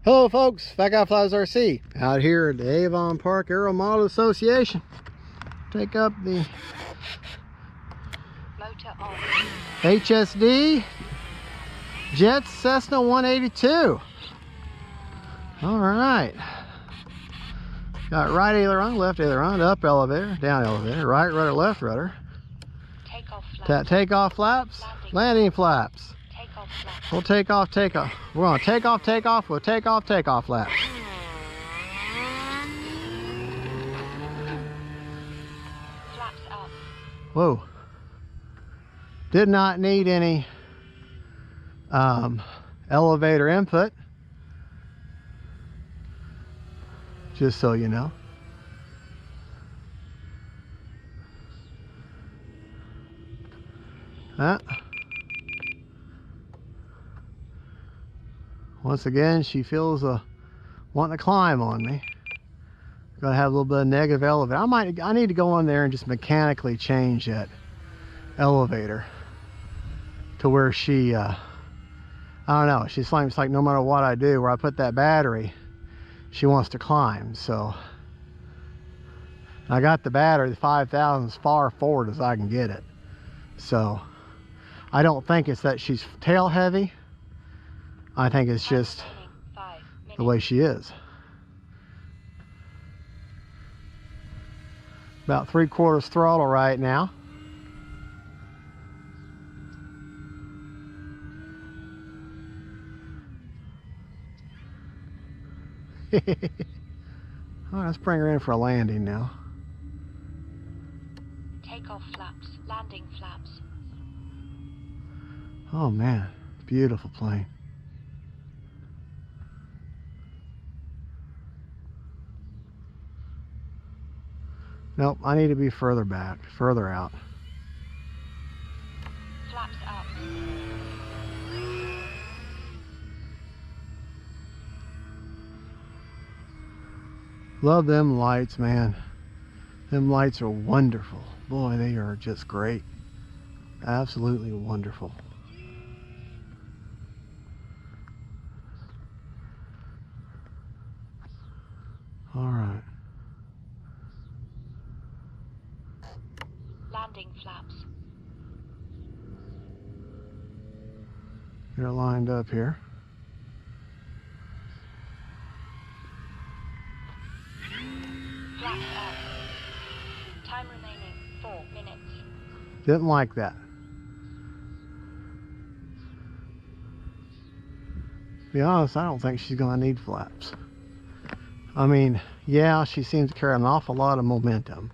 Hello folks, Fgfrc out here at the Avon Park Aero Model Association. Take up the Hsdjets Cessna 182. Alright. Got right aileron, left aileron, up elevator, down elevator, right rudder, left rudder. Takeoff flaps, landing flaps. We'll take off. We're going to take off. We'll take off flaps. Flaps up. Whoa. Did not need any elevator input. Just so you know. Once again, she feels wanting to climb on me. Gonna have a little bit of negative elevator. I need to go in there and just mechanically change that elevator to where she I don't know, she seems like no matter what I do, where I put that battery, she wants to climb. So I got the battery, the 5000, as far forward as I can get it. So I don't think it's that she's tail heavy. I think it's just the way she is. About 3/4 throttle right now. All right, let's bring her in for a landing now. Takeoff flaps, landing flaps. Oh man, beautiful plane. Nope, I need to be further back, further out. Flaps up. Love them lights, man. Them lights are wonderful. Boy, they are just great. Absolutely wonderful. All right. Landing flaps. Get her lined up here. Flaps up. Time remaining 4 minutes. Didn't like that. To be honest, I don't think she's gonna need flaps. I mean, yeah, she seems to carry an awful lot of momentum.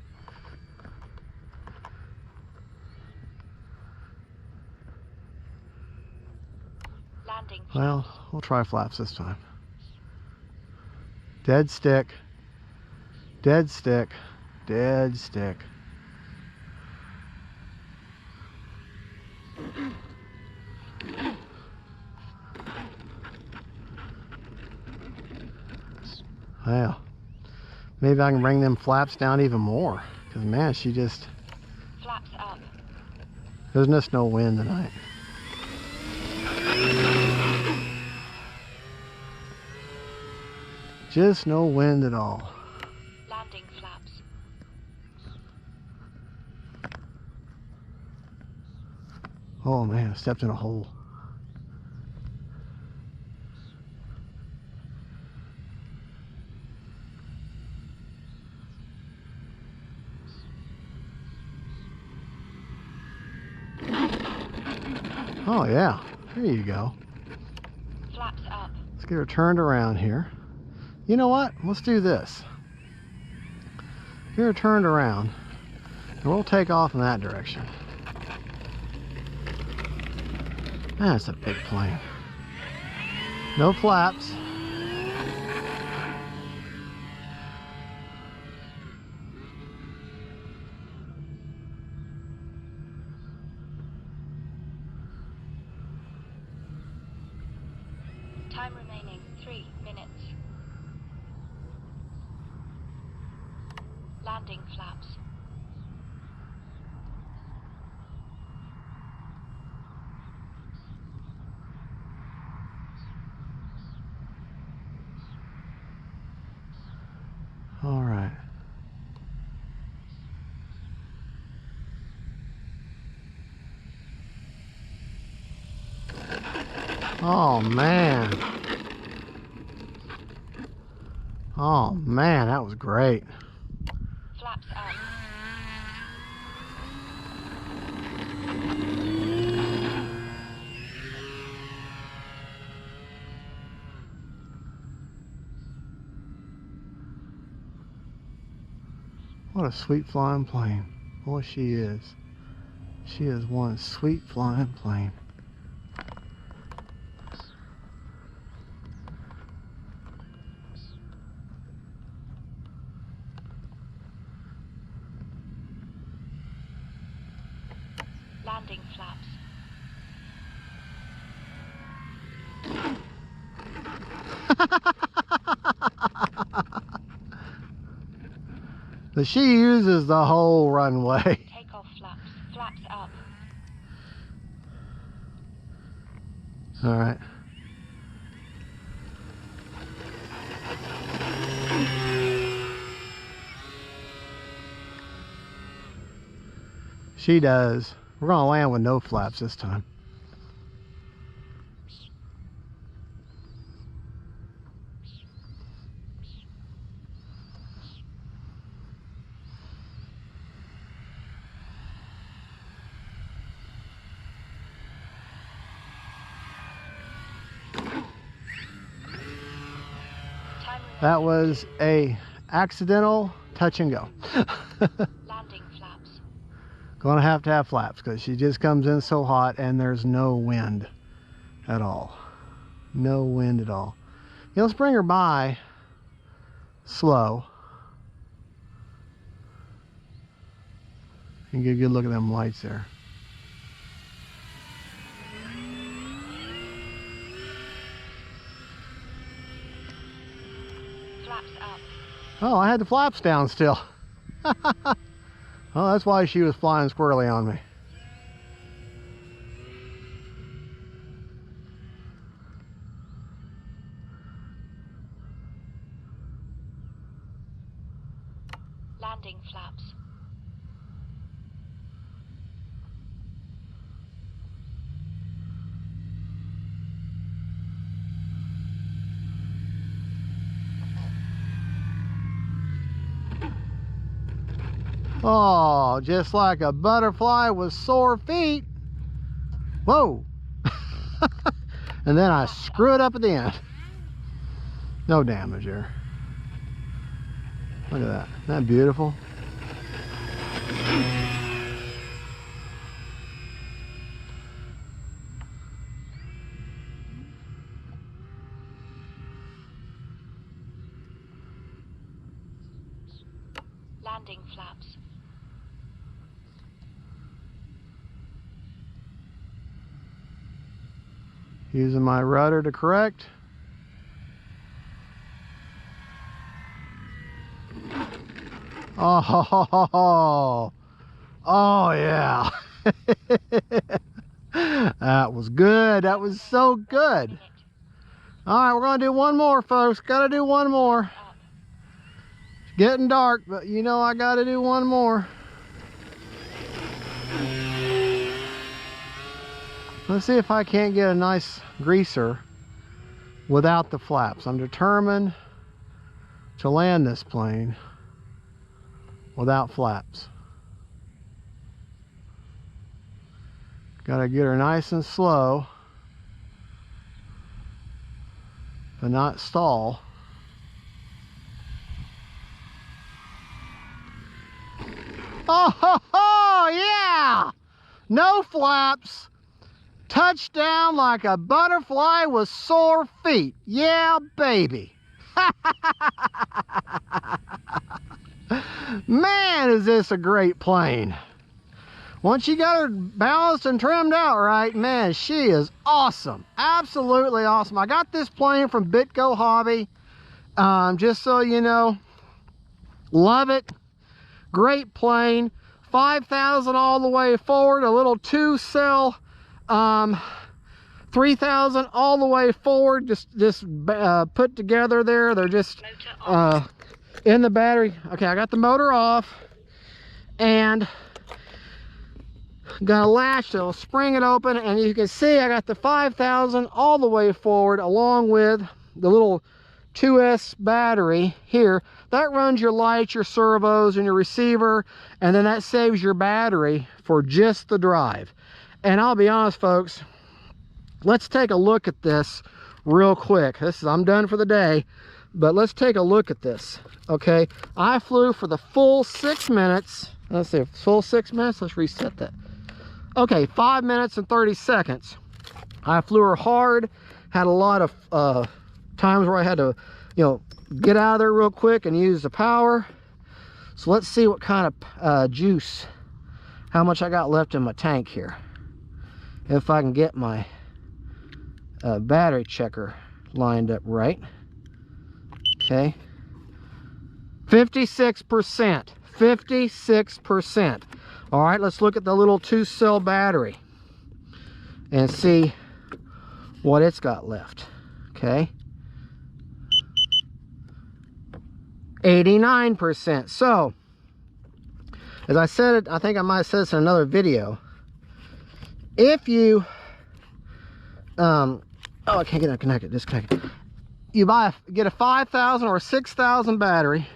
Landing flaps. Well, we'll try flaps this time. Dead stick. Dead stick. Dead stick. Well, maybe I can bring them flaps down even more. Because, man, she just... Flaps up. There's just no wind tonight. Just no wind at all. Landing flaps. Oh, man, I stepped in a hole. Oh yeah, there you go. Flaps up. Let's get her turned around here. You know what? Let's do this. Get her turned around, and we'll take off in that direction. That's a big plane. No flaps. Time remaining 3 minutes. Landing flaps. Oh man. Oh man, that was great. Flaps up. What a sweet flying plane. Boy, she is. She is one sweet flying plane. Landing flaps. But she uses the whole runway. Takeoff flaps. Flaps up. All right. She does. We're gonna land with no flaps this time. That was a accidental touch and go. Landing flaps. Gonna have to have flaps because she just comes in so hot and there's no wind at all. No wind at all. Yeah, let's bring her by slow and get a good look at them lights there. Flaps up. Oh, I had the flaps down still. Oh, that's why she was flying squirrely on me. Landing flaps. Oh, just like a butterfly with sore feet. Whoa. And then I screw it up at the end. No damage there. Look at that. Isn't that beautiful? Landing flaps. Using my rudder to correct. Oh, oh yeah. That was good. That was so good. All right, we're gonna do one more, folks. Gotta do one more. It's getting dark, but you know I gotta do one more. Let's see if I can't get a nice greaser without the flaps. I'm determined to land this plane without flaps. Gotta get her nice and slow, but not stall. Oh, yeah! No flaps. Touchdown like a butterfly with sore feet. Yeah, baby. Man, is this a great plane. Once you got her balanced and trimmed out right, man, she is awesome. Absolutely awesome. I got this plane from Bitco Hobby. Just so you know, love it. Great plane. 5,000 all the way forward. A little 2-cell 3,000 all the way forward. Just put together there. They're just in the battery. Okay, I got the motor off, and Got a latch that'll spring it open, and you can see I got the 5000 all the way forward, along with the little 2S battery here. That runs your lights, your servos, and your receiver, and then that saves your battery for just the drive. And I'll be honest, folks, let's take a look at this real quick. I'm done for the day, but let's take a look at this. Okay, I flew for the full 6 minutes. Let's see, full 6 minutes. Let's reset that. Okay, 5 minutes and 30 seconds. I flew her hard, had a lot of times where I had to, get out of there real quick and use the power. So let's see what kind of juice, how much I got left in my tank here. If I can get my battery checker lined up right. Okay. 56%. 56%. All right, let's look at the little 2-cell battery and see what it's got left. Okay. 89%. So, as I said, I think I might have said this in another video. If you, oh, I can't get it connected, disconnected. You get a 5000 or a 6000 battery,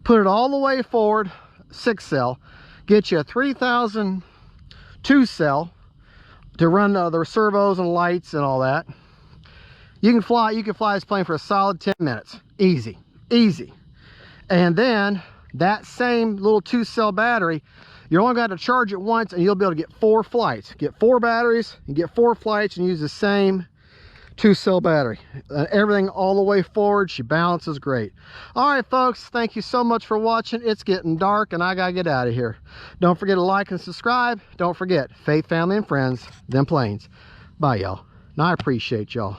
put it all the way forward, 6-cell, get you a 3000 2-cell to run the servos and lights and all that. You can fly this plane for a solid 10 minutes. Easy, easy. And then that same little 2-cell battery, you're only got to charge it once and you'll be able to get 4 flights. Get 4 batteries and get 4 flights and use the same 2-cell battery. Everything all the way forward. She balances great. All right, folks, thank you so much for watching. It's getting dark and I gotta get out of here. Don't forget to like and subscribe. Don't forget, faith, family, and friends, them planes. Bye, y'all. And I appreciate y'all.